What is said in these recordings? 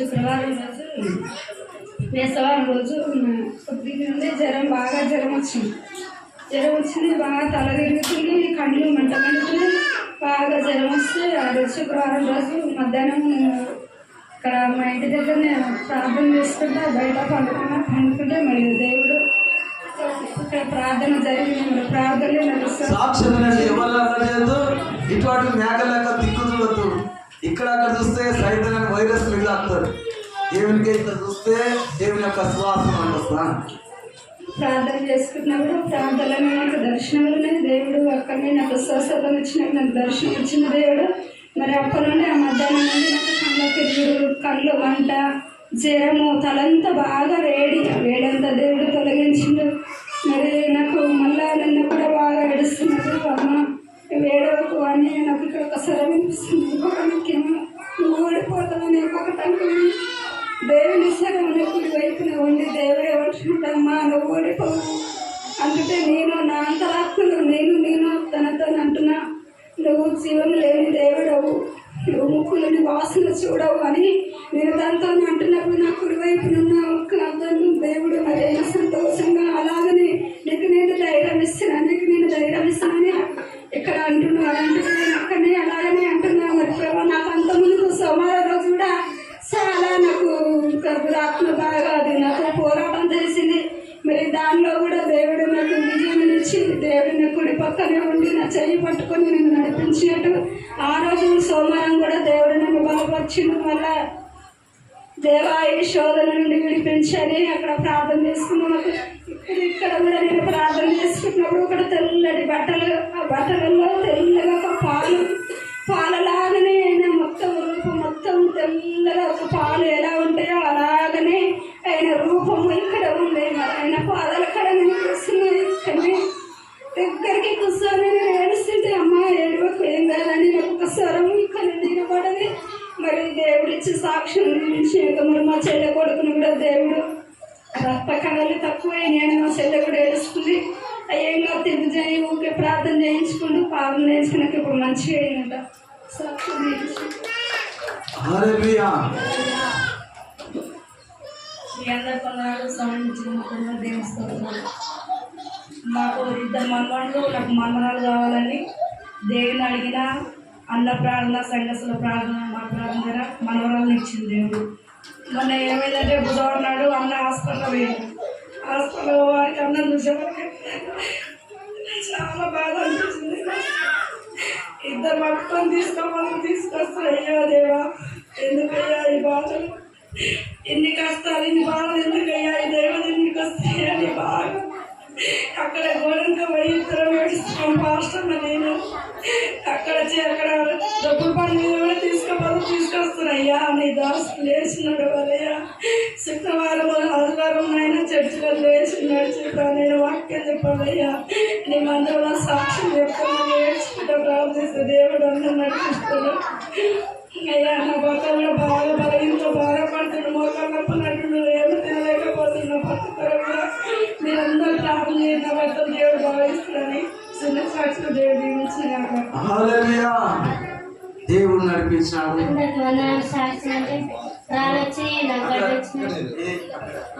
శుక్రవారం రోజు వేసవారం రోజు కొద్దిగా నుండి బాగా జ్వరం వచ్చింది. బాగా తల తిరుగుతుంది, కళ్ళు మంట మండుతుంది. బాగా జ్వరం వస్తే ఆ రోజు శుక్రవారం రోజు మధ్యాహ్నం ఇక్కడ మా ఇంటి దగ్గరనే ప్రార్థన చేసుకుంటా బయట పండుకుంటే మరి దేవుడు ఇక్కడ ప్రార్థన జరిగింది. ప్రార్థనలే ఇటువంటి మేకలేక దిక్కుతులతో ఇక్కడ అక్కడ చూస్తే సైతం వైరస్ మిగిలాస్తారు. దేవునికి ఇక్కడ చూస్తే దేవుని యొక్క శ్వాసం అంటున్నాను. ప్రార్థన చేసుకున్నప్పుడు ప్రార్థనలో నాకు దర్శనములు దేవుడు అక్కడనే నాకు స్వస్థతం ఇచ్చినప్పుడు నాకు దర్శనం ఇచ్చిన దేవుడు. మరి అప్పటి నుండి ఆ మధ్యాహ్నం నుండి నాకు కళ్ళ తిరుగుడు, కళ్ళు మంట, జ్వరము, తలంతా బాగా వేడంతా దేవుడు తొలగించిండు. మరి నాకు మళ్ళా నిన్న కూడా బాగా ఏడుస్తున్నది. అమ్మ వేడవకు అని నాకు ఇక్కడ ఒక స్వరం వినిపిస్తుంది. ఇంకొకరికేమో నువ్వు ఓడిపోతావని ఇంకొకటి అనుకుని దేవుని సగం కుడి వైపున ఉండి దేవుడు ఏమంటున్నాడమ్మా నువ్వు ఓడిపోవు అందుకే నేను నా అంతరాత్మలు నేను తనతో అంటున్నా నువ్వు జీవం లేని దేవుడవు, నువ్వు ముక్కులని వాసన చూడవు అని నేను దాంతో అంటున్నప్పుడు నా కుడి వైపునున్న దేవుడు మరైనా సంతోషంగా అలాగనే నీకు నేను ధైర్యం ఇస్తానని ఇక్కడ అంటున్నాను. నేను అక్కడనే అలాగనే అంటున్నాను. మరి ప్రభావ నాకు అంత ముందు సోమవారం రోజు కూడా చాలా నాకు ఆత్మ బాగా అది నాకు పోరాటం తెలిసింది. మరి దానిలో కూడా దేవుడు నాకు విజయం ఇచ్చి దేవుడు నా కుడి పక్కనే ఉండి నా చెయ్యి పట్టుకొని నేను నడిపించినట్టు ఆ రోజు సోమవారం కూడా దేవుడు నన్ను బలపరిచిండు. మళ్ళా దేవా ఈ శోధన నుండి విడిపించని అక్కడ ప్రార్థన చేసుకున్నాను. ఇక్కడ కూడా నేను ప్రార్థన చేసుకున్నప్పుడు ఇక్కడ తెల్లటి బట్టలు, ఆ బట్టలలో తెల్లగా ఒక పాలలాగానే ఆయన మొత్తం తెల్లగా ఒక పాలు ఎలా ఉంటాయో అలాగనే ఆయన రూపము ఇక్కడ ఉంది. మరి ఆయన పాదాల కడ నేను కూర్చున్నాయి. కానీ దగ్గరికి కూర్చొని నేను ఏడుస్తుంటే అమ్మ ఏడువకు ఏం కాదని నాకు ఒక స్వరం ఇక్కడ దిగబడది. మరి దేవుడిచ్చి సాక్ష్యం నుంచి మరి మా చెల్లె కొడుకును కూడా దేవుడు రక్త కళలు తక్కువైనాయని మా చెల్లె కూడా ఏడుస్తుంది. అయ్యేగా తిరిగి చేయి ఊకే ప్రార్థన చేయించుకుంటూ ప్రార్థన చేయించుకున్నాక ఇప్పుడు మంచిగా అయిందంట. సాక్ష్యం మాకు ఇద్దరు మనవాళ్ళు, నాకు మనవరాలు కావాలని దేవుని అడిగిన అన్న ప్రార్థన సంఘస్థల ప్రార్థన మా ప్రార్థన మనవరాలను ఇచ్చింది దేవుడు. మొన్న ఏమైందంటే బుధవారం నాడు అన్న హాస్పిటల్ పోయింది. హాస్పిటల్ వారికి అన్నం చూసేవారికి చాలా బాధ అనిపించింది. ఇద్దరు పట్టుకొని తీసుకొస్తారు. అయ్యో దేవా ఎందుకయ్యా ఈ బాధలు, ఎన్ని కష్టాలు, ఇన్ని బాధలు ఎందుకయ్యా ఈ దైవం ఎందుకు వస్తాయి అని బాగా అక్కడ ఘోరంగా వైద్యం ఏడుస్తున్నాం. పాస్టర్ నేను అక్కడ డబ్బులు పని మీద కూడా తీసుకొస్తున్నాయ్యా నీ దాసు లేచినాడు వాళ్ళయ్యా. శుక్రవారం ఆదివారం అయినా చర్చిలో లేచినాడు చెప్పా. నేను వాక్యం చెప్పాలయ్యా నీ మందిరంలో సాక్ష్యం చెప్తాను ఏడ్చుకుంటా ప్రార్థిస్తే దేవుడు అందరూ నడిపిస్తాడు. అయ్యా నా భర్త కూడా బాగా బలహీనతో బాధపడుతున్న మోకాళ్ళ నటుడు ఏమి తినలేకపోతున్నా. భర్తతో కూడా మీరందరూ ప్రార్థన చేసిన భర్త దేవుడు భావిస్తారని చిన్న సాక్షి దేవుడు దీవించిన దేవుడు నడిపించాడు.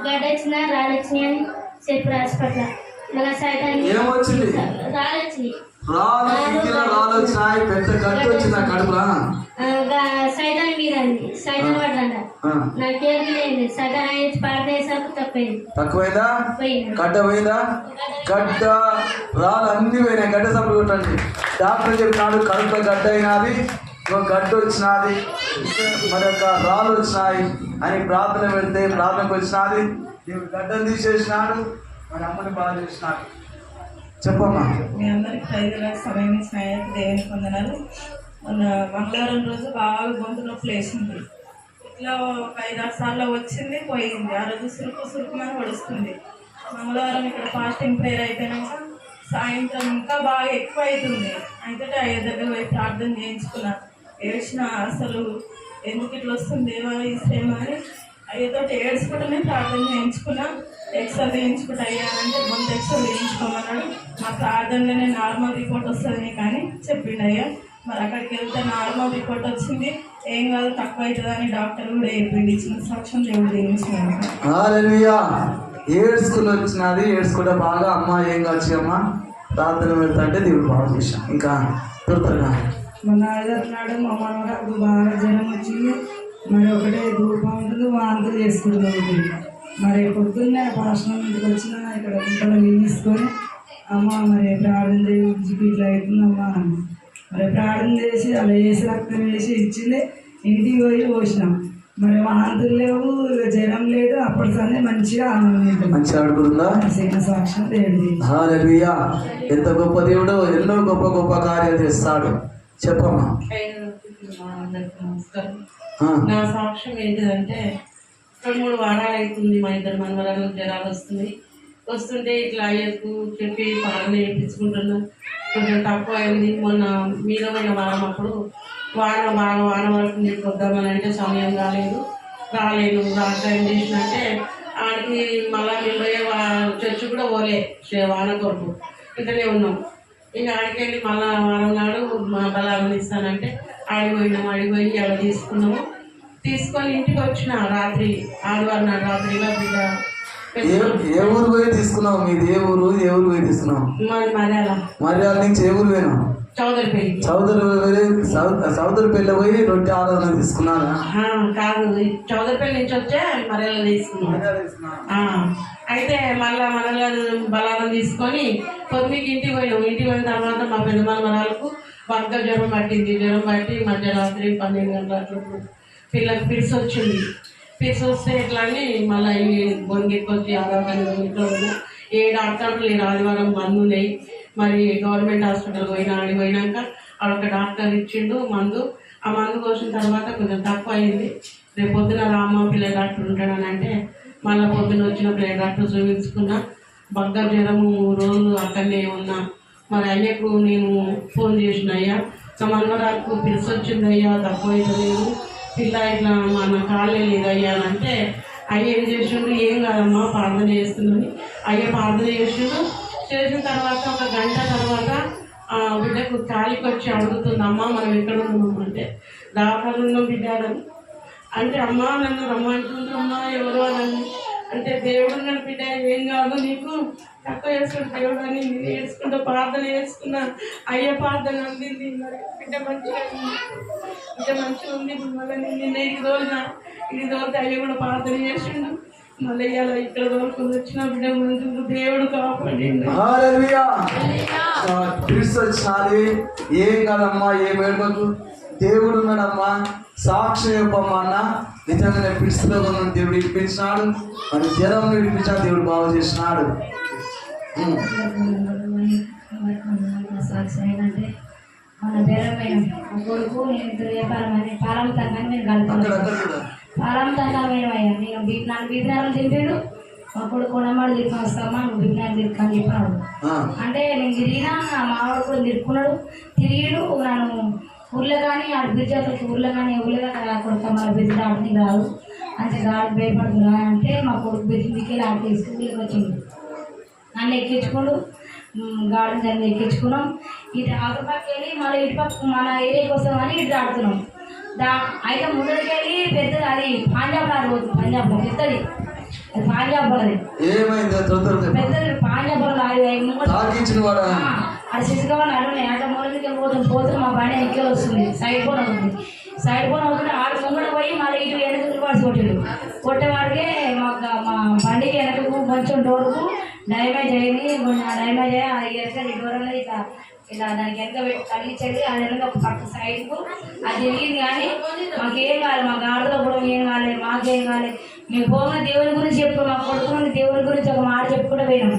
గడ్డొచ్చిన రాలొచ్చినాయి అని చెప్పి హాస్పిటల్ మళ్ళీ సైతాన్ని ఏమొచ్చింది? రాలొచ్చినాయి. పెద్ద గడ్డ వచ్చింది ఆ కడుపులా. సైతాన్ మీద సైతాన్ పడ్డంట. నాకు తెలియదు సైతాన్ అయ్యి పాడేసరికి తక్కువైందా? గడ్డ పోయిందా? గడ్డ రాళ్ళు అన్ని పోయినాయి. గడ్డ సప్పుడు కొట్టండి. డాక్టర్ చెప్పినాడు కడుపులో గడ్డ అయినది, గడ్డ వచ్చినది, మరి యొక్క రాళ్ళు వచ్చినాయి అని ప్రార్థన పెడితే ప్రార్థనకు వచ్చినది. నీవు గడ్డను తీసేసినాడు, మరి అమ్మని బాగా చేసినాడు. చెప్పమ్మా. మీ అందరికి ఖైదీలకు సమయం ఇచ్చిన దేవుని పొందనాలు. మొన్న మంగళవారం రోజు బాగా గొంతు నొప్పి వేసింది. ఇట్లా ఒక 5-6 సార్లు వచ్చింది పోయింది. ఆ రోజు సురుకుమని పడుస్తుంది. మంగళవారం ఇక్కడ ఫాస్టింగ్ ప్రేయర్ అయిపోయినాక సాయంత్రం ఇంకా బాగా ఎక్కువ అవుతుంది. అయితే అయ్యే దగ్గర పోయి ప్రార్థన చేయించుకున్నా. ఏడ్చిన అసలు ఎందుకు ఇట్లా వస్తుంది దేవా ఈ శ్రమ అని అయ్యతో ఏడ్చుకుంటూనే ప్రార్థన చేయించుకున్నా. ఎక్స్రే చేయించుకుంటా అయ్యానంటే గొంతు ఎక్స్రే చేయించుకోమన్నాడు. మా ప్రార్థనలోనే నార్మల్ రిపోర్ట్ వస్తుంది కానీ చెప్పిండు అయ్యా మరి అక్కడికి వెళ్తే నార్మల్ రిపోర్ట్ వచ్చింది, ఏం కాదు తక్కువ అవుతుందని డాక్టర్ కూడా చెప్పింది. ఇచ్చిన సాక్ష్యం దేవుడు దీవించినాడు. హల్లెలూయా. ఏడ్చుకుని వచ్చినది, ఏడ్చుకుంటే బాగా అమ్మ ఏం కావచ్చు అమ్మ ప్రార్థన పెడతా అంటే దేవుడు బాగా చేశాం. ఇంకా త్వరగా మా నాన్నగారు నాడు మా మనవరాకు బాగా జ్వరం వచ్చింది. మరి ఒకటే ధూపం ఉంటుంది, వాంతులు చేసుకుంటుంది. మరి పొద్దున్నే పాషణం ఇంటికి వచ్చిన ఇక్కడ ఇంట్లో తీసుకొని అమ్మ మరి ప్రార్థన చేయించి ఇట్లా అవుతుందమ్మా. మరి ప్రార్థన చేసి అలా వేసి రక్తం వేసి ఇచ్చింది. ఇంటికి పోయి పోసినాం. మరి వాంతులు లేవు, ఇక జ్వరం లేదు. అప్పటి సందే మంచిగా ఆనందం, మంచిగా ఆడుకుందా. సాక్ష్యం దేవుడి. హల్లెలూయా. ఎంత గొప్ప దేవుడు, ఎన్నో గొప్ప గొప్ప కార్యాలు చేస్తాడు. చెప్పమ్మా. నమస్కారం. నా సాక్ష్యం ఏంటిదంటే 2-3 వారాలు అవుతుంది మా ఇద్దరు మనవరాలు జ్వరాలు వస్తుంటే ఇట్లా అయ్యకు చెప్పి పాలన వేయించుకుంటున్నా. కొంచెం తక్కువ అయింది. మొన్న మీరమైన వారం అప్పుడు వాన వరకు నీకు వద్దామని అంటే సమయం రాలేను రాక ఏం చేసినంటే ఆడికి మళ్ళీ మేము పోయే చర్చి కూడా పోలే వాన కొరకు ఇంటనే ఉన్నాం. ఇక ఆడికి వెళ్ళి మళ్ళీ వారం నాడు మా బలాలను ఇస్తానంటే ఆడిపోయి అలా తీసుకొని ఇంటికి వచ్చిన రాత్రి ఆదివారం నాడు రాత్రిలో బిడ్డ ఏ ఊరు పోయి తీసుకున్నావు? మీది ఏ ఊరు పోయి తీసుకున్నావు? మర్యాల నుంచి ఏ ఊరు పోయినా? చౌదరిపల్లి పోయి రొట్టె ఆరాధన తీసుకున్నారా? కాదు, చౌదరిపల్లి నుంచి వచ్చే మర్యాల తీసుకున్నాం. అయితే మళ్ళా మనలో బలాలను తీసుకొని 9కి ఇంటికి పోయిన తర్వాత మా పెద్ద మనవరాలకు వర్గ జ్వరం పట్టి మధ్యరాత్రి 12 గంటలకు పిల్లలకు పిలిచి వస్తే ఎట్లా అని మళ్ళీ బొంగెక్కొచ్చి ఆరాధన ఇంట్లో ఏ డాక్టర్లు లేరు. ఆదివారం మందు లేయి. మరి గవర్నమెంట్ హాస్పిటల్ పోయినాక అక్కడ డాక్టర్ ఇచ్చిండు మందు. ఆ మందు కోసిన తర్వాత కొంచెం తక్కువ అయింది. రేపు పొద్దున రామ పిల్ల డాక్టర్ ఉంటాడని అంటే మళ్ళీ పొద్దున వచ్చిన పిల్ల డాక్టర్ చూపించుకున్నా. బగ్గ జ్వరము 3 రోజులు అక్కడనే ఉన్నా. మరి అయ్యకు నేను ఫోన్ చేసిన, అయ్యా నా మనవరాలకు పిలిచి వచ్చింది అయ్యా, తక్కువ అవుతలేదు, పిల్ల ఇట్లా మన కాళ్ళే లేదయ్యా అని అంటే అయ్య ఏం చేసిండు, ఏం కాదమ్మా ప్రార్థన చేస్తుందని అయ్య ప్రార్థన చేసిన తర్వాత 1 గంట తర్వాత బిడ్డకు కాలికి వచ్చి అడుగుతుంది, అమ్మ మనం ఎక్కడ ఉన్నాం అంటే డాక్టర్లు ఉన్నాం బిడ్డ అంటే అమ్మ నన్ను రమ్మంటుంది. అమ్మ ఎవరు అని అంటే దేవుడు నన్ను బిడ్డ ఏం కాదు నీకు తక్కువ చేసుకుని దేవుడు అని నేర్చుకుంటూ ప్రార్థన చేసుకున్నా. అయ్య ప్రార్థన అందింది. మరి బిడ్డ మంచిగా ఉంది. మళ్ళీ నిన్న 8 రోజులు అయ్య కూడా ప్రార్థన చేసిండు. మళ్ళీ ఇలా ఇక్కడ వరకు వచ్చిన బిడ్డ మంచి దేవుడు కాపాడిండు. వచ్చినది ఏం కాదమ్మా, ఏం ఏడుకోకు, దేవుడు ఉన్నాడమ్మా. సాక్షి చెప్పమ్మా అన్న, నిజంగానే పిడిచిలో ఉన్న దేవుడు ఇప్పించినాడు. మరి జ్వరం ఇప్పించా దేవుడు బాగు చేసినాడు. సాక్షి ఏంటంటే మన బేరమైన కొడుకు నేను ఇద్దరు వ్యాపారం అని పాలమతంగానే నేను కలుపుతాను. పాలమతంగానే అయ్యా నేను బీజ్ఞానం తింటాడు. మా కొడుకు కొనమాడు తిరిగి వస్తామా, నువ్వు బీజ్ఞానం తిరిగి చెప్పాడు. అంటే నేను తిరిగినా మావాడు కూడా తిరుక్కున్నాడు. తిరిగిడు నన్ను ఊర్లో కానీ ఆడ బిడ్జాతలకి ఊర్లో కానీ కొడుకు మన బిడ్డ ఆడని కాదు అంటే గాడి భయపడుతున్నా అంటే మా కొడుకు బిడ్డకి ఆడ తీసుకుని వచ్చింది. నన్ను ఎక్కించుకోడు, గాడి దాన్ని ఎక్కించుకున్నాం. ఇటు ఆకుపక్క వెళ్ళి మళ్ళీ ఇటుపక్క మన ఏరియాకి వస్తామని ఇటు ఆడుతున్నాం. అయితే ముందరికి వెళ్ళి పెద్దది అది పంజాబ్ ఆడిపోతుంది. పంజాబ్లో పెద్దది అది పంజాబ్ అది పెద్దది పంజాబ్ అది సిసుకమని అడుగున్నాయి. అంటే ముందుకే పోతుంది మా బండి ఎక్కే వస్తుంది. సైడ్ ఫోన్ అవుతుంది. ఆడు ముంగడ పోయి మళ్ళీ ఇటు వెనక పడిచి కొట్టేవాడికే మా బండికి వెనకకు కొంచెం డోరుకు డ్యామేజ్ అయింది. డ్యామేజ్ అయ్యి అది డోర్ అనేది ఇలా దానికి వెనక పెట్టి తగిలించేది. అది వెనక పక్క సైడ్కు అది జరిగింది. కానీ మాకేం కాలేదు, మా గాడిలో కూడా ఏం కాలేదు, మాకేం కాలేదు. మేము పోగా దేవుని గురించి చెప్పు, మా కొడుకుని దేవుని గురించి ఒక మాట చెప్పుకుంటూ పోయినాం.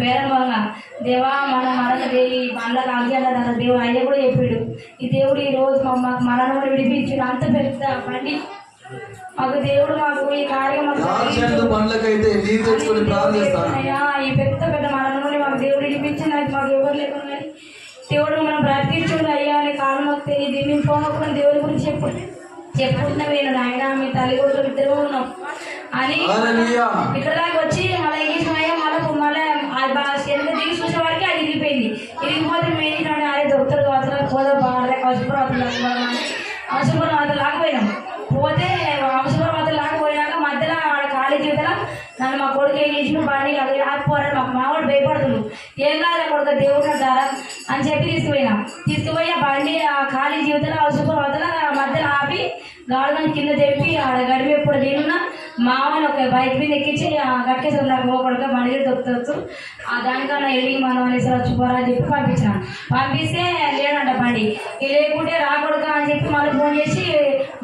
బేరంగా దేవా మన దేవి బండ్లకు ఆగ్యాల దేవుడు అయ్య కూడా చెప్పాడు. ఈ దేవుడు ఈ రోజు మాకు మనను కూడా విడిపించాడు. అంత పెద్ద బండి మాకు దేవుడు మాకు ఈ కార్యక్రమం ఈ పెద్ద మనను మాకు దేవుడు విడిపించింది. అది మాకు ఎవరు లేకుండా దేవుడు మనం బ్రతికించుడు అయ్యా అనే కాలం మాకు తెలియదు. మేము పోకుండా దేవుడి గురించి చెప్పుకుంటున్నా నేను నాయన మీ తల్లి కూడా ఇద్దరు ఉన్నాం అని ఇక్కడ దాకా వచ్చి మళ్ళీ ఇంకేమయ్యా మళ్ళీ ఎంత దిగి చూసే వరకు అది ఇరిగిపోయింది. ఇరిగిపోతే మేము అదే దొరుకుతారు కావచ్చు పోదా అవసరపురం లాకపోయినాం. పోతే అవసరపురం లాకపోయినాక మధ్యలో వాడు కాలేజీ జీవితంలో నన్ను మా కొడుకు ఏం చేసిన బాడీ ఆగిపోరాడు. మాకు మావాడు భయపడుతున్నాడు. ఏం కాదు కొడుకు దేవుడు ద్వారా అని చెప్పి తీసుకుపోయి ఆ బండి ఆ ఖాళీ జీవితంలో అవసరపురం మధ్యలో ఆపి గాడుదని కింద తెప్పి ఆడ గడిపి ఎప్పుడు నేనున్నా మామని ఒక బైక్ మీద ఎక్కించి కట్టేసి నాకు పోకూడదు బండి దొరుకుతవచ్చు దానికన్నా వెళ్ళి మనం అనేసి వచ్చిపోరా అని చెప్పి పంపిస్తే లేడంట బండి. లేకుంటే రాకూడదు అని చెప్పి మళ్ళీ ఫోన్ చేసి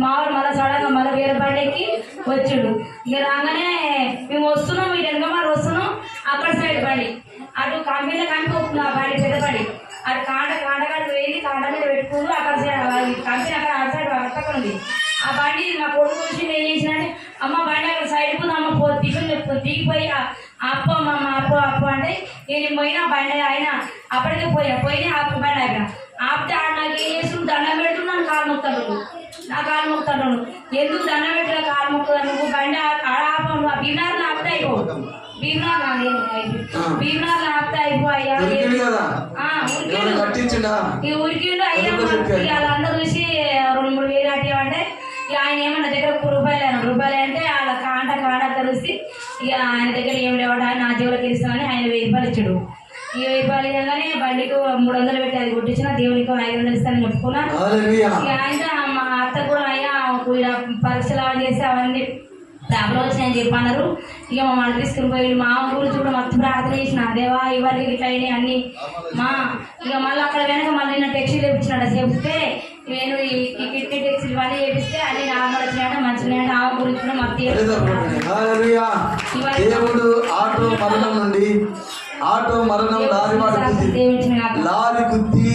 మావాడు మళ్ళీ సడన్గా మళ్ళీ వేరే బండి ఎక్కి వచ్చాడు. ఇక రాగానే మేము వస్తున్నాం ఇటు వెనక మరి వస్తున్నాం అక్కడ సైడ్ బండి అటు కంపెనీలో కనిపోతుంది ఆ బండి పెద్ద బండి అటు కాండగాడికి వెళ్ళి కాండ మీద పెట్టుకుంటూ అక్కడ కంపెనీ అక్కడ అటు సైడ్ పక్కన ఉంది. ఆ బండి మా కొడుకు వచ్చి ఏం చేసినంటే అమ్మ బండి అక్కడ సైడ్కు అమ్మ దిగిపోయి అప్పు అప్పు అంటే నేను పోయినా బండి అయినా అప్పటికే పోయినా అప్పు బండి అయినా ఆపితే ఆడ నాకు ఏం చేస్తున్నాడు దండం పెడుతున్నాను కాలు మొక్కుతాడు నా కాలు మొక్కుతాడు ఎందుకు దండం పెట్టిన కాలు మొక్కుతాను నువ్వు బండి ఆడ ఆప భీమనాథ్ ఆపితే అయిపో భీమనాథ్ ఆపితే అయిపోయా ఉరికిండు అయ్యా వాళ్ళందరూ చూసి 2-3 వేలు కట్టేమంటే ఇక ఆయన ఏమన్నా దగ్గర రూపాయలు అంటే వాళ్ళ కాంట కలిసి ఇక ఆయన దగ్గర ఏమి లేవాడు నా జేబులోకి ఇస్తామని ఆయన 1000 రూపాయలు ఇచ్చాడు. ఈ 1000 రూపాయలు ఇవ్వగానే బండికి 300 పెట్టి అది కొట్టించిన దేవునికి 500 ఇస్తానని చెప్పుకున్నా. ఇక ఆయన మా అత్త కూడా అయ్యా పరీక్షలు అవన్నీ చేసి అవన్నీ ప్రాబ్లం వచ్చినాయని చెప్పన్నారు. ఇక మా వాళ్ళు తీసుకుని పోయి మా గురించి కూడా మొత్తం ప్రార్థన చేసిన దేవా ఇవాళ ఇట్లా అయినాయి అన్ని ఇక మళ్ళీ అక్కడ వెనక మళ్ళీ నా టెక్స్టైల్ చేయించినాడు చెప్తే నేను ఈ కిడ్నీ టెక్స్టైల్ ఇవన్నీ చేపిస్తే అన్ని నార్మల్ వచ్చినాయంటే మంచిగా ఆ గురించి కూడా మొత్తం దేవుడు ఆటో మరణం లారీ గుద్ది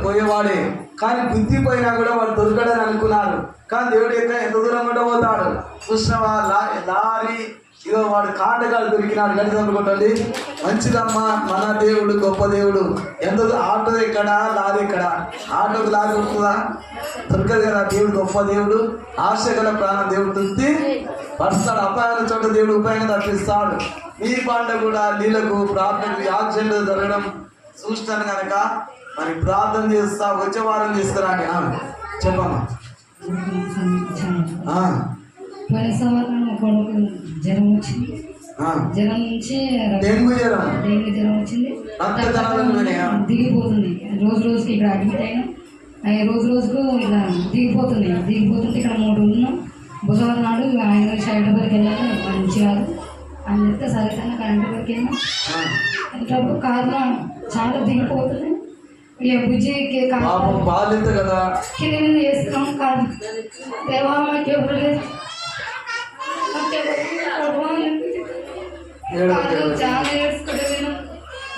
పోయేవాడే కానీ గుద్ది పోయినా కూడా వాడు దొరకడని అనుకున్నారు. కానీ దేవుడు ఎంత దూరం కూడా పోతాడు చూసినవా లారీ ఇదో వాడు కాంటగాడు దొరికినాడు. గట్టి అనుకుంటుంది మంచిదమ్మా మన దేవుడు గొప్ప దేవుడు. ఎంత ఆటో ఎక్కడ లారీ ఎక్కడ ఆటోకి లారీ ఉంటుందా దొరకదు కదా. దేవుడు గొప్ప దేవుడు ఆశ గల ప్రాణం దేవుడు తృప్తి పరుస్తాడు. అపాయాల చోట దేవుడు ఉపాయంగా తప్పిస్తాడు. మీ పంట కూడా నీళ్ళకు ప్రార్థనకు యాక్సిడెంట్ జరగడం చూస్తాను కనుక మరి ప్రార్థన చేస్తా వచ్చే వారం తీసుకురాండి చెప్పమ్మా. పోయిన సంవత్సరం మా కొడుకు జ్వరం వచ్చింది. జ్వరం నుంచి డెంగ్యూ జ్వరం వచ్చింది. దిగిపోతుంది రోజుకి ఇక్కడ అడ్మిట్ అయినా రోజుకు ఇలా దిగిపోతుంటే ఇక్కడ 3 ఉన్నాం. బుధవారం నాడు ఆయన హైదరాబాద్కి వెళ్ళాలి మంచి కాదు అని చెప్తే సరే తన కరెంటు వరకు వెళ్ళాం. అప్పుడు కారులో చాలా దిగిపోతుంది. ఇక బుజ్జికి కింద వేస్తున్నాం కాదు దేవాలకి ఎవరు లేదు చాలా ఏడ్చుకుంటే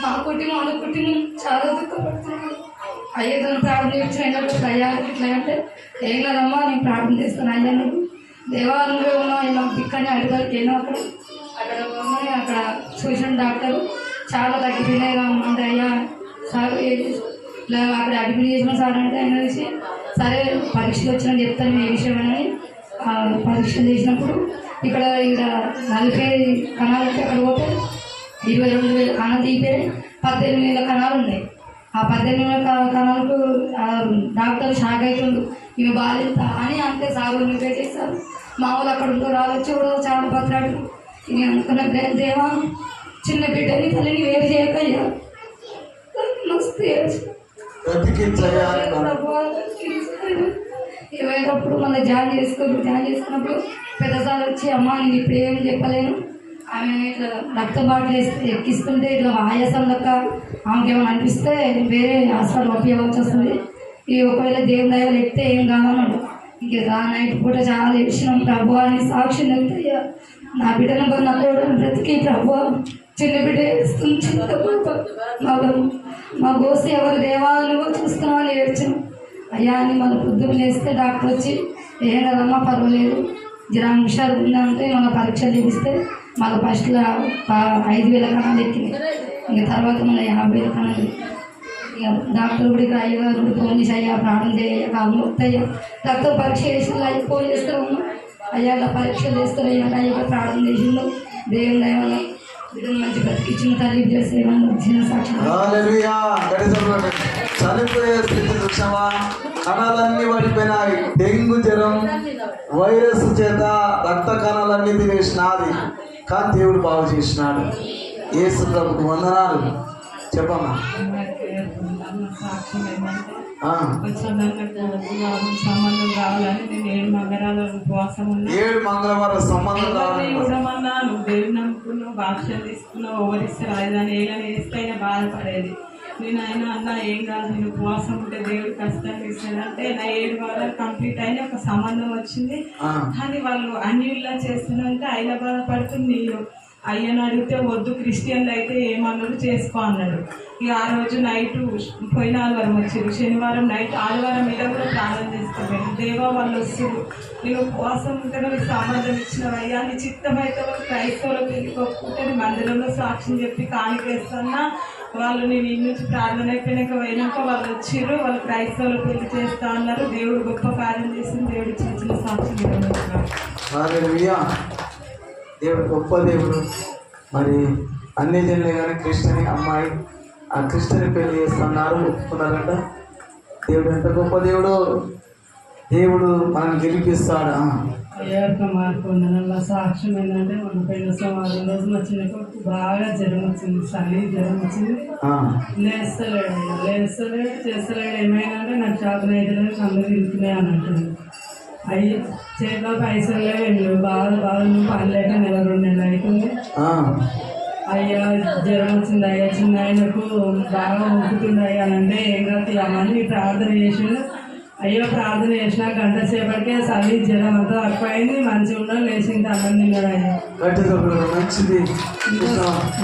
మా కుటుంబం వాళ్ళ కుటుంబం చాలా దుఃఖపడుతున్నాను. అయ్యతో ప్రార్థన ఇచ్చినప్పుడు అయ్యా ఇట్లా అంటే ఏం కదమ్మా నేను ప్రార్థన చేస్తాను అయ్యా నువ్వు దేవాలయంలో ఉన్నావు మాకు దిక్కని అడిగారు వెళ్ళినప్పుడు అక్కడ ఉన్నాయి. అక్కడ చూసిన డాక్టర్ చాలా తగ్గిపోయినాయి అంటే అయ్యా సార్ ఇట్లా అక్కడ అడ్మిట్ చేసిన సార్ అంటే ఆయన చూసి సరే పరీక్షలు వచ్చినా చెప్తాను ఏ విషయం అని పరీక్షలు చేసినప్పుడు ఇక్కడ 40 కణాలు ఉంటే అక్కడ పోతే 22,000 కణాలు తీపితే 18,000 కణాలు ఉన్నాయి. ఆ 18,000 కణాలకు డాక్టర్ షాక్ అవుతుండు ఇవి బాధ్యత అని అంతే సార్ నువ్వే చేశారు. మా వాళ్ళు అక్కడ ఉందో రావచ్చు కూడా చాలా బతలాడు. ఇక అనుకున్న దేవా చిన్న బిడ్డని తల్లిని వేరు చేయకయ్యా మస్తు ఏమైనప్పుడు మళ్ళీ జాయిన్ చేసుకున్నప్పుడు పెద్ద సార్ వచ్చి అమ్మ నేను ఇప్పుడు ఏం చెప్పలేను ఆమె ఇట్లా రక్త బాటిల్ ఎక్కిస్తుంటే ఇట్లా ఆయాసం లెక్క ఆమెకి ఏమైనా అనిపిస్తే వేరే హాస్పిటల్ పంపించవలసి వస్తుంది. ఈ ఒకవేళ దేవుని దయలు ఎక్కితే ఏం కాదన్నాడు. ఇంక నైట్ పూట చాలా ఏడ్చినాం ప్రభు అని సాక్షి నెక్తయ్యా నా బిడ్డను నా కూడా బ్రతికి ప్రభు చిన్న బిడ్డ వేస్తుంది చిన్న మా గోసి ఎవరు దేవాలయంలో చూస్తున్నామని ఏడ్చాం. అయ్యా అని మన పొద్దున్న లేస్తే డాక్టర్ వచ్చి ఏం కదమ్మా పర్వాలేదు జ్వరం హుషారు ఉందంటే మన పరీక్షలు చేపిస్తే మాకు ఫస్ట్లో 5,000 కణాలు ఎక్కినాయి. ఇక తర్వాత మన 50,000 కణాలు. ఇక డాక్టర్ కూడా ఇక్కడ అయ్యగారు కూడా ఫోన్ చేసి అయ్యా ప్రాణం చేయ కాళ్ళు వస్తాయ్యా రక్తం పరీక్ష చేసిన అయ్యి ఫోన్ చేస్తూ ఉన్నాం. అయ్యా ఇలా పరీక్షలు చేస్తారు అయ్యా అయ్యగా ప్రాణం చేసిండు దేవుని దయ వల్ల బిడ్డను మంచి బతికిచ్చిన తల్లి సేవను ఇచ్చిన సాక్షి హల్లెలూయా. చనిపోయే స్థితి చూసావా? కణాలన్నీ పడిపోయినాయి. డెంగ్యూ జ్వరం వైరస్ చేత రక్త కణాలన్నీ తినేసినది, కానీ దేవుడు బాగు చేసినాడు. యేసు ప్రభుకు వందనాలు. చెప్పమ్మా. సాక్ష్యం ఏంటంటే సంబంధం కావాలని నేను 7 మంగళవారాలు ఉపవాసం ఉన్నా. 7 మంగళవారం సంబంధం కావాలి. ఇవ్వడమన్నా నువ్వు దేవుడు నమ్ముకున్నావు, భాషలు తీసుకున్నావు, ఓవరిస్తే రాజధాని ఏమైనా వేస్తే అయినా బాధపడేది. నేను అయినా అన్న ఏం కాదు, నేను ఉపవాసం ఉంటే దేవుడు కష్టాలు ఇస్తాడు అంటే నా 7 వారాలు కంప్లీట్ అయిన ఒక సంబంధం వచ్చింది. కానీ వాళ్ళు అన్నిలా చేస్తున్నంటే అయినా బాధపడుతుంది. నేను అయ్యని అడిగితే వద్దు, క్రిస్టియన్లు అయితే ఏమన్నాడు చేసుకో అన్నాడు. ఇక ఆ రోజు నైట్ పోయిన ఆదివారం వచ్చారు, శనివారం నైట్ ఆదివారం మీద కూడా ప్రార్థన చేస్తాను. దేవా వాళ్ళు వస్తారు, నేను ఉపవాసం ఉంటే నీకు సంబంధం ఇచ్చిన అయ్యా, నీ చిత్తమైతే వాళ్ళు క్రైస్తవులు పెళ్లి కొట్టుకుంటే మందిరంలో సాక్ష్యం చెప్పి కానికేస్తున్నా. వాళ్ళు నేను ఇన్ని నుంచి ప్రార్థన అయిపోయినాక పోయినాక వాళ్ళు వచ్చారు, వాళ్ళు క్రైస్తవులు పెళ్లి చేస్తా అన్నారు. దేవుడు గొప్ప కార్యం చేసింది. దేవుడు చిన్న చిన్న సాక్ష్యం. దేవుడు గొప్ప దేవుడు. మరి అన్ని జనులే కానీ క్రిస్టియన్ అమ్మాయి ఆ క్రిస్టియన్ పెళ్లి చేస్తున్నారు, ఒప్పుకున్నారంట. దేవుడు ఎంత గొప్ప దేవుడు. దేవుడు మనం గెలిపిస్తాడు. అయ్యాక మార్పు ఉందన్న సాక్ష్యం ఏంటంటే మన పోయిన సోమవారం రోజు మా చిన్న కొడుకు బాగా జ్వరం వచ్చింది, చలి జ్వరం వచ్చింది. లేస్తలేడు చేస్తలేడు. ఏమైందంటే నాకు చేతన అయితే కళ్ళు తిరుగుతున్నాయి అన్నట్టు. అవి చేతిలో పైసలు లేవు, బాగా నువ్వు పని లేక 1-2 నెలలు అవుతుంది. అయ్యా జ్వరం వచ్చింది, అయ్యా చిన్న ఆయనకు బాగా ఊపుతుంది అయ్యా అంటే ఏం కాదు అవన్నీ ప్రార్థన చేసిండు. అయ్యో ప్రార్థన చేసిన గంట సేపటికే చలి జ్వరం అంతా తక్కువైంది, మంచిగా ఉన్నాడు, లేచింది అన్నం తిన్నాడు. అయ్యా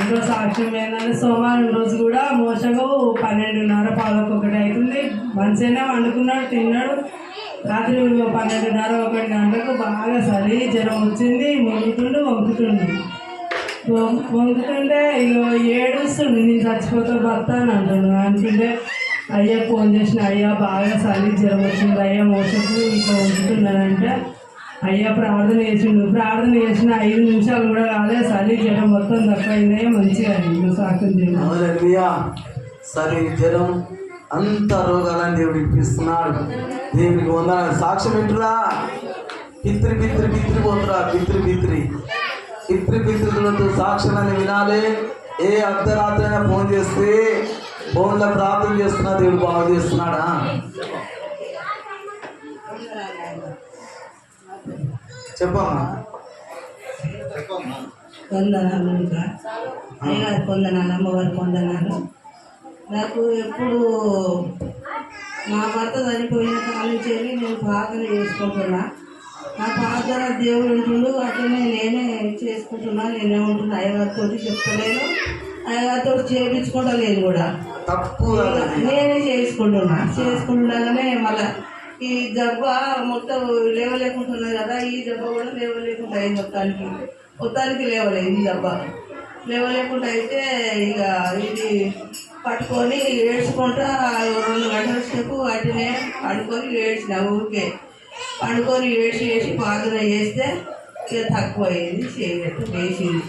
ఇంకో సాక్ష్యం ఏంటంటే సోమవారం రోజు కూడా మోసగా 12:30-11 అవుతుంది. మంచిగానే వండుకున్నాడు, తిన్నాడు. రాత్రి 12:30-1 గంటలకు బాగా చలి జ్వరం వచ్చింది. వంకుతుండే ఇక ఏడుస్తుండు, నేను చచ్చిపోతా భర్త అని అంటుండు. అనుకుంటే అయ్యా ఫోన్ చేసిన, అయ్యా బాగా చలి జ్వరం వచ్చింది అయ్యా, మోసకు ఇట్లా వంకుతున్నాడంటే అయ్యా ప్రార్థన చేసిండు. ప్రార్థన చేసిన 5 నిమిషాలు కూడా కాలే, చలి జ్వరం మొత్తం తక్కువైందే. మంచిగా సాక్ష్యం చేయాలి. చలి జ్వరం అంత రోగాలని దేవుడు ఇప్పిస్తున్నాడు. దేవుడికి వందనాలు. సాక్ష్యం ఏంటురా? పిత్రి పోతురా, పితృలతో సాక్ష్యాన్ని వినాలి. ఏ అర్ధరాత్రి అయినా ఫోన్ చేస్తే ఫోన్లో ప్రార్థన చేస్తున్నా, దేవుడు బాగు చేస్తున్నాడా? చెప్పమ్మా. కొందనాలు ఇంకా అయ్యా కొందనాలు, అమ్మవారి కొందనాలు. నాకు ఎప్పుడు మా భర్త చనిపోయిన కాలం నుంచి నేను ప్రార్థన చేసుకుంటున్నా. నా ప్రార్థన దేవుడు ఉంటుండు, అట్లనే నేనే చేసుకుంటున్నా. నేనేమంటున్నా అయ్యగారితో చెప్తలేను, అయ్యగారితో చేయించుకోవట్లేదు కూడా, నేనే చేసుకుంటుండగానే మళ్ళీ ఈ దెబ్బ మొత్తం లేవలేకుంటున్నది కదా. ఈ దెబ్బ కూడా లేవలేకుండా అయింది, మొత్తానికి లేవలేదు. ఈ దెబ్బ లేవలేకుండా అయితే ఇక ఇది పట్టుకొని ఏడ్చుకుంటా 2 గంటల సేపు వాటినే పడుకొని ఏడ్చిన. ఊరికే పండుకొని ఏడ్చి ప్రార్థన చేస్తే ఇక తక్కువ అయింది, చేయలేదు, వేసింది.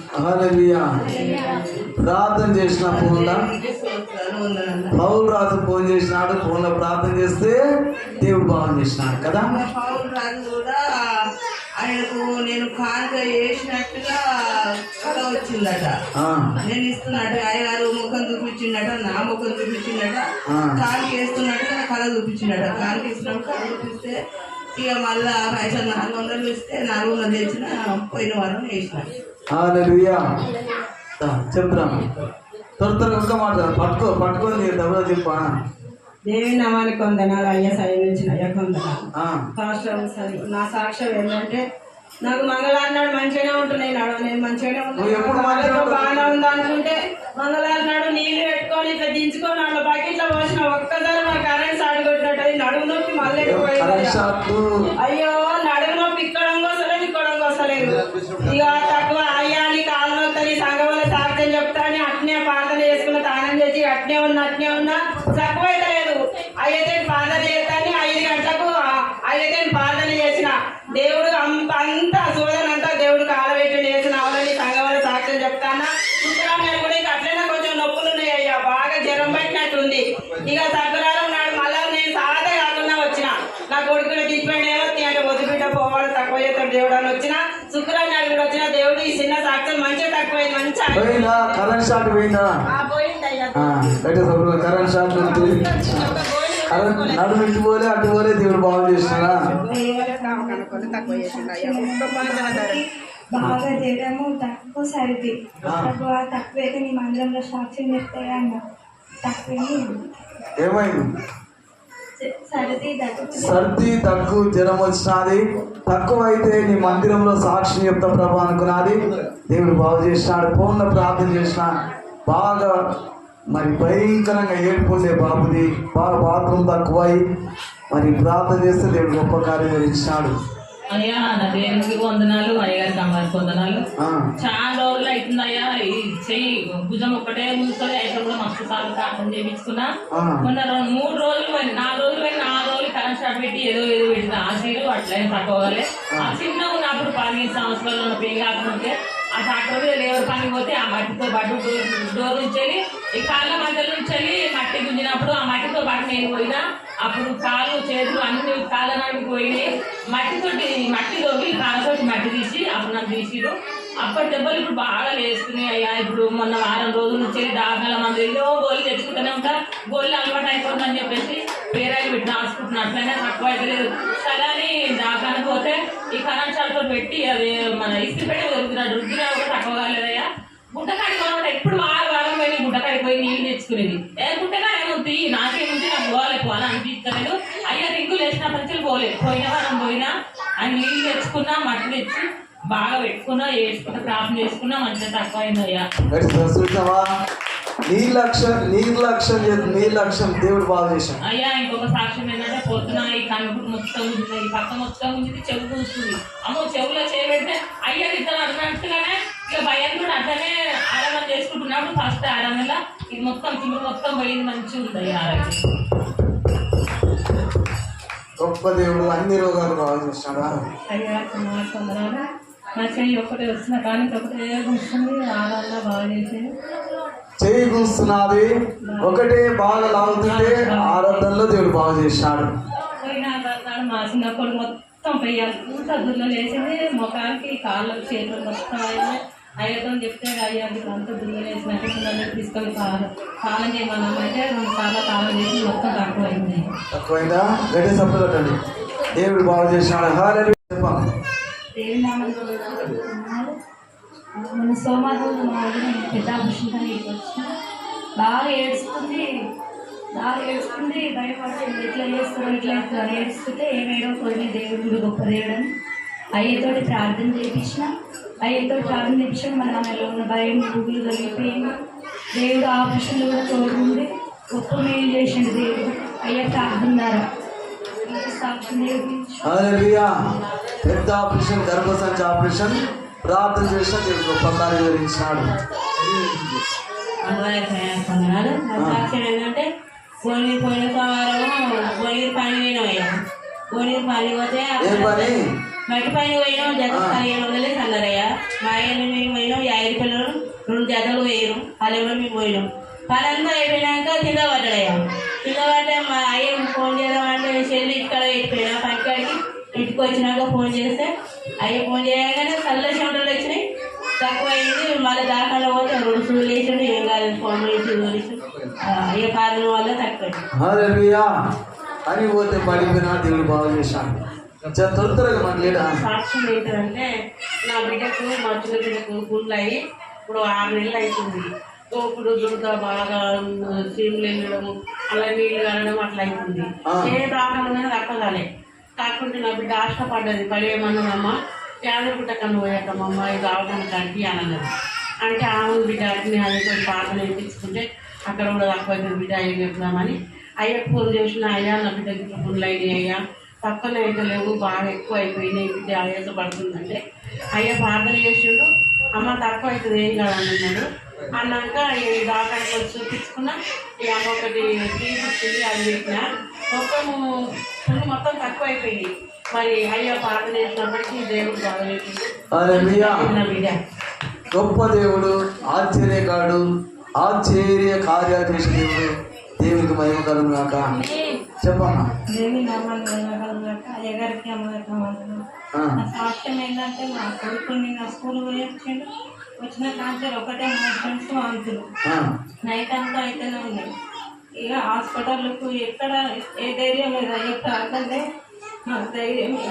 ప్రార్థన చేసిన ఫోన్లో పౌల్ రాజు ఫోన్ చేసినాడు, ఫోన్లో ప్రార్థన చేస్తే దేవుడు బాగు చేసినాడు కదా. పౌల్ రాజు కూడా ఆయనకు నేను కానుక వేసినట్టుగా కళ వచ్చిందట. నేను ఇస్తున్నట్టు అయ్యగారు ముఖం చూపించిందట, నా ముఖం చూపించిందట. కానుక వేస్తున్నట్టుగా కళ చూపించిందట. కానుక ఇస్తున్నప్పుడు కళ చూపిస్తే ఇక మళ్ళా పైసలు 400 ఇస్తే 400 తెచ్చిన. పోయిన వారం వేసిన. చెప్తాం త్వరగా ఇంకా మాట్లాడు. పట్టుకొని డబ్బులు చెప్పా. దేవి నామానికి వందనాలు. అయ్యా సరి నుంచి అయ్యా వందనాలు. నా సాక్ష్యం ఏంటంటే నాకు మంగళవారం నాడు మంచిగానే ఉంటున్నాయి, నేను మంచిగానే ఉంటాను, బాగానే ఉంది అనుకుంటే మంగళవారం నాడు నీళ్ళు పెట్టుకొని ఇట్లా దించుకొని అట్లా బకెట్లో పోసిన ఒక్కసారి మా కరెంట్ సాడు కొట్టినట్టు నడుము నొప్పి మళ్ళీ అయ్యో నడుము నొప్పి ఇక్కడం కోసలేదు ఇక తక్కువ. అయ్యా నీ కాలు నొప్పి సంఘం వల్ల సాక్ష్యం చెప్తాని అట్నే ప్రార్థన చేసుకున్న తానం చేసి అట్నే ఉన్నా తక్కువ అయితే లేదు. అయితే ప్రార్థన చేస్తాను 5 గంటలకు అయితే ప్రార్థన చేసిన. దేవుడు అంతా శోధనంతా దేవుడు కాలబెట్టి చేసిన అవలని సంఘం వల్ల సాక్ష్యం చెప్తాను. శుక్రవారం కూడా ఇక అట్లనే కొంచెం నొప్పులు ఉన్నాయి అయ్యా, బాగా జ్వరం పట్టినట్టు ఉంది. ఇక శుక్రవారం నాడు మళ్ళీ నేను సాధ కాకుండా వచ్చిన, నా కొడుకుని తీసుకుని అంటే వదిలిపెట్ట పోవాలి తక్కువ చేస్తాడు దేవుడు అని వచ్చిన. శుక్రవారం నాడు కూడా వచ్చిన దేవుడు ఈ చిన్న సాక్ష్యం మంచిగా తక్కువైంది, మంచిగా కరెంట్ షాట్ పోయిందా? పోయింది అయ్యా. కరెంట్ షాట్ నడు ఇటు పోలే అటు పోలే దేవుడు బాగు చేసినా. బాగా చేయడము తక్కువ సరిది తక్కువైతే నీ మందిరంలో సాక్ష్యం చెప్తాయి అన్న తక్కువ ఏమైంది? సర్ది దగ్గు జ్వరం వచ్చినది, తక్కువ అయితే నీ మందిరంలో సాక్షి చెప్తా ప్రభు అనుకున్నది. దేవుడు బాగు చేసినాడు. ఫోన్లో ప్రార్థన చేసిన బాగా మరి భయంకరంగా ఏడుపుండే బాబుది, బాగా బాత్రూమ్ తక్కువై మరి ప్రార్థన చేస్తే దేవుడు గొప్ప కార్యం జరిగించినాడు. అయ్యా నా దేవునికి వందనాలు, అయ్యగారికి అమ్మగారికి వందనాలు. చాలా రోజులు అవుతుంది అయ్యా, ఈ చెయ్యి భుజం ఒక్కటే ముందుకొని అయితే కూడా మస్తు సార్లు ప్రార్థన చేయించుకున్నా. మొన్న 3 రోజులు పోయింది, 4 రోజులు పోయింది. 4 రోజులు కరెంట్ షాట్ పెట్టి ఏదో పెట్టింది. ఆ సీలు అట్లనే తక్కువలే. ఆ చిన్న ఉన్నప్పుడు 15 సంవత్సరాలు ఉన్న పెళ్లి కాకుంటే ఆ డాక్టర్ ఎవరు పని పోతే ఆ మట్టితో పాటు డోర్ నుంచి ఈ కాళ్ళ మధ్యలో నుంచి మట్టి గుంజినప్పుడు ఆ మట్టితో పాటు నేను పోయినా. అప్పుడు కాళ్ళు చేతులు అన్ని కాళ్ళ నడుపు పోయినాయి. మట్టి తోటి కాళ్ళతోటి మట్టి తీసి అప్పుడు నాకు తీసిరు. అప్పటి దెబ్బలు ఇప్పుడు బాగా లేస్తున్నాయి అయ్యా. ఇప్పుడు మొన్న వారం రోజుల నుంచి డాక్టర్ల మంది ఏదో గోళ్ళు తెచ్చుకుంటూనే ఉంటా, గోళ్ళు అలవాటు అయిపోతుందని చెప్పేసి వేరే పెట్టి రాసుకుంటున్నా. అట్లనే తక్కువ అయితే లేదు. సరే అని డాక్టర్ పోతే ఈ కరెంట్ షాట్తో పెట్టి అది మన ఇస్త్రీ పెట్టి దొరుకుతున్నాడు. రుద్దినా కూడా తక్కువ కాలేదయ్యా. గుట్టకాడికి కొనమాట ఎప్పుడు వారం పోయి గుట్టకాడికి పోయి నీళ్ళు తెచ్చుకునేది. గుట్టకాడ ఏముంది నాకేముంది, నాకు పోవాలి అనిపిస్తలేదు. అయ్యా రింగులు వేసిన పంచులు పోలేదు. పోయిన వారం పోయినా ఆయన నీళ్ళు తెచ్చుకున్నా, మట్టి తెచ్చి బాగా పెట్టుకున్నా, వేసుకున్నా, ప్రార్థన చేసుకున్నా, మంచిగా తక్కువ అయిందయ్యా. నిర్లక్ష్యం దేవుడు బాగా చేశాడు అయ్యా. ఇంకొక సాక్ష్యం ఏంటంటే పొద్దున ఈ కనుగుడు మొత్తం ఉంది, ఈ పక్క మొత్తం ఉంది, చెవు కూస్తుంది. అమ్మో చెవులో చేయబెడితే అయ్యా ఇద్దరు అన్నట్టుగానే ఇక భయం కూడా అట్లనే ఆరాధన చేసుకుంటున్నప్పుడు ఫస్ట్ ఆరాధనలో ఇది మొత్తం చిమ్ము మొత్తం పోయింది, మంచిగా ఉంది అయ్యా ఆరోగ్యం. గొప్ప దేవుడు అన్ని రోగాలు బాగా చేస్తాడా అయ్యా. కొందరు నా చెయ్యి ఒకటే వస్తున్నా కానీ ఒకటే వస్తుంది, ఆరాధన బాగా చేసేది. చెయ్యి కూస్తున్నది ఒకటే బాగా లాగుతుంటే ఆరాధనలో దేవుడు బాగా చేసినాడు. పోయిన మా చిన్నప్పుడు మొత్తం పెయ్యాలి దుర్లో లేచింది, ముఖానికి కాళ్ళకు చేతులు మొత్తం అయింది. అయ్యతో చెప్తే అయ్యా అంతా దుర్లో లేచినట్టు పిల్లలు తీసుకొని కాలం చేయమన్నామంటే 2 సార్లు కాలం చేసి మొత్తం తక్కువైంది. తక్కువైందా? గట్టి సప్పు కట్టండి. దేవుడు బాగా చేసినాడు. చెప్పాలి మన సోమవారం మా వదిన పెద్ద ఆపరేషన్ వచ్చిన బాగా ఏడుస్తుంది, భయపడుతుంది. ఎట్లా చేస్తారు ఏడుస్తుంటే ఏమేడో కొన్ని దేవుడు గొప్ప దేవుడని అయ్యతోటి ప్రార్థన చేయించిన. మన మనలో ఉన్న భయం గుగులు కలిగిపోయింది. దేవుడు ఆపరేషన్లు కూడా తోడుంది, గొప్ప మేలు చేసిండు దేవుడు. అయ్యా ప్రార్థన ద్వారా సాక్ష్యం పెద్ద ఆపరేషన్, గర్భసంచి ఆపరేషన్ ప్రార్థన చేసిన దేవుడు గొప్ప కార్యం వివరించినాడు. సాక్ష్యం ఏంటంటే పోయిన వారం పని పోయినామయ్యా. పని పోతే మట్టి పని పోయినాం, జత 1500 అన్నారయ్యా. మా అయ్యలో మేము పోయినాం, 50 పిల్లలు 2 జతలు పోయినాం. వాళ్ళెవరో మేము పోయినాం. పనంతా అయిపోయినాక కింద పడ్డాడయ్యా. కింద పడ్డా మా అయ్య ఫోన్ చేద్దామంటే చెల్లి ఇక్కడ పెట్టిపోయినా. పనికాడికి ఇంటికి వచ్చినాక ఫోన్ చేస్తే అయ్య ఫోన్ చేయగానే చల్ల చెమటలు వచ్చినాయి, తక్కువ అయింది. మళ్ళీ దాకాలో పోతే 2 సూర్యులు వేసాడు, ఏం కాదు ఫోన్ వేసి అయ్య కారణం వల్ల తక్కువ అని పోతే పడిపోయినా దేవుడు బాగా చేశాడు. తొందరగా మాట్లాడా. సాక్ష్యం ఏంటంటే నా బిడ్డకు మా చిన్న బిడ్డకు గుళ్ళు అయ్యి ఇప్పుడు 6 నెలలు అవుతుంది. తోపుడు దురద బాగా సీములు వెళ్ళడం, అలా నీళ్ళు కాలడం అట్లా అవుతుంది. ఏ ప్రాబ్లం ఉన్నది తప్పదాలే. కాకుంటే నా బిడ్డ ఆశపడ్డది, పడేయమన్నదమ్మా యాదగుట్ట కన్ను పోయాకమ్మమ్మ ఇది అవగాహన కంటి అని అన్నది. అంటే ఆమె బిడ్డ అన్ని అదితో పాటలు వేయించుకుంటే అక్కడ కూడా తక్కువ బిడ్డ అయ్యి చెప్దామని అయ్యకు ఫోన్ చేసిన. అయ్యా నా బిడ్డకి గుళ్ళు అయినాయి అయ్యా, తక్కువనే అయితే లేవు, బాగా ఎక్కువ అయిపోయినాయి, బిడ్డ ఆయాస పడుతుందంటే అయ్యా ప్రార్థన చేసిండు. అమ్మ తక్కువ అవుతుంది ఏం కాదన్నాడు. అన్నాక ఈ డాక్టర్కి వచ్చి చూపించుకున్నా. ఈ అమ్మ ఒకటి తీసుకొచ్చింది, అది పెట్టిన మొత్తం తక్కువ అయిపోయింది. మరి అయ్యా ప్రార్థన చేసినప్పటికీ దేవుడు బాగా చేసింది. గొప్ప దేవుడు, ఆశ్చర్యకారుడు, ఆశ్చర్య కార్యాలు చేసే దేవుడు. దేవునికి మహిమ కలుగును గాక. చెప్పమ్మా. దేవి నామాన్ని వెళ్ళగలగాక అయ్యగారికి అమ్మగారికి వందనాలు. నా సాక్ష్యం ఏంటంటే మా కొడుకుని నా స్కూల్ పోయి వచ్చిండు. వచ్చిన కాంచెలు ఒకటే మోషన్స్ వాంతులు నైట్ అంతా అయితేనే ఉన్నాయి. ఇక హాస్పిటల్కు ఎక్కడ ఏ ధైర్యం లేదు. అయ్యే ప్రార్థనే నాకు ధైర్యం. ఇక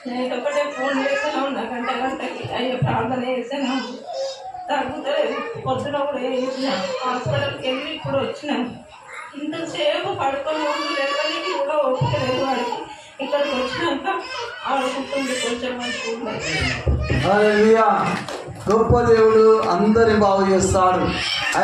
నైట్ ఒకటే ఫోన్ చేస్తూనే ఉన్నా, గంటకి అయ్యే ప్రార్థన చేస్తూనే ఉంది. తగ్గుతుంది. పొద్దున కూడా వేసిన హాస్పిటల్కి వెళ్ళి ఇప్పుడు వచ్చినాం. ఇంతసేపు పడుకొని ఉండి లేవడానికి కూడా ఒప్పుకోలేదు వాడికి. ఇక్కడికి వచ్చినాక ఆడుకుంటుంది కొంచెం మంచిగా. హల్లెలూయా. గొప్ప దేవుడు అందరిని బాగు చేస్తాడు.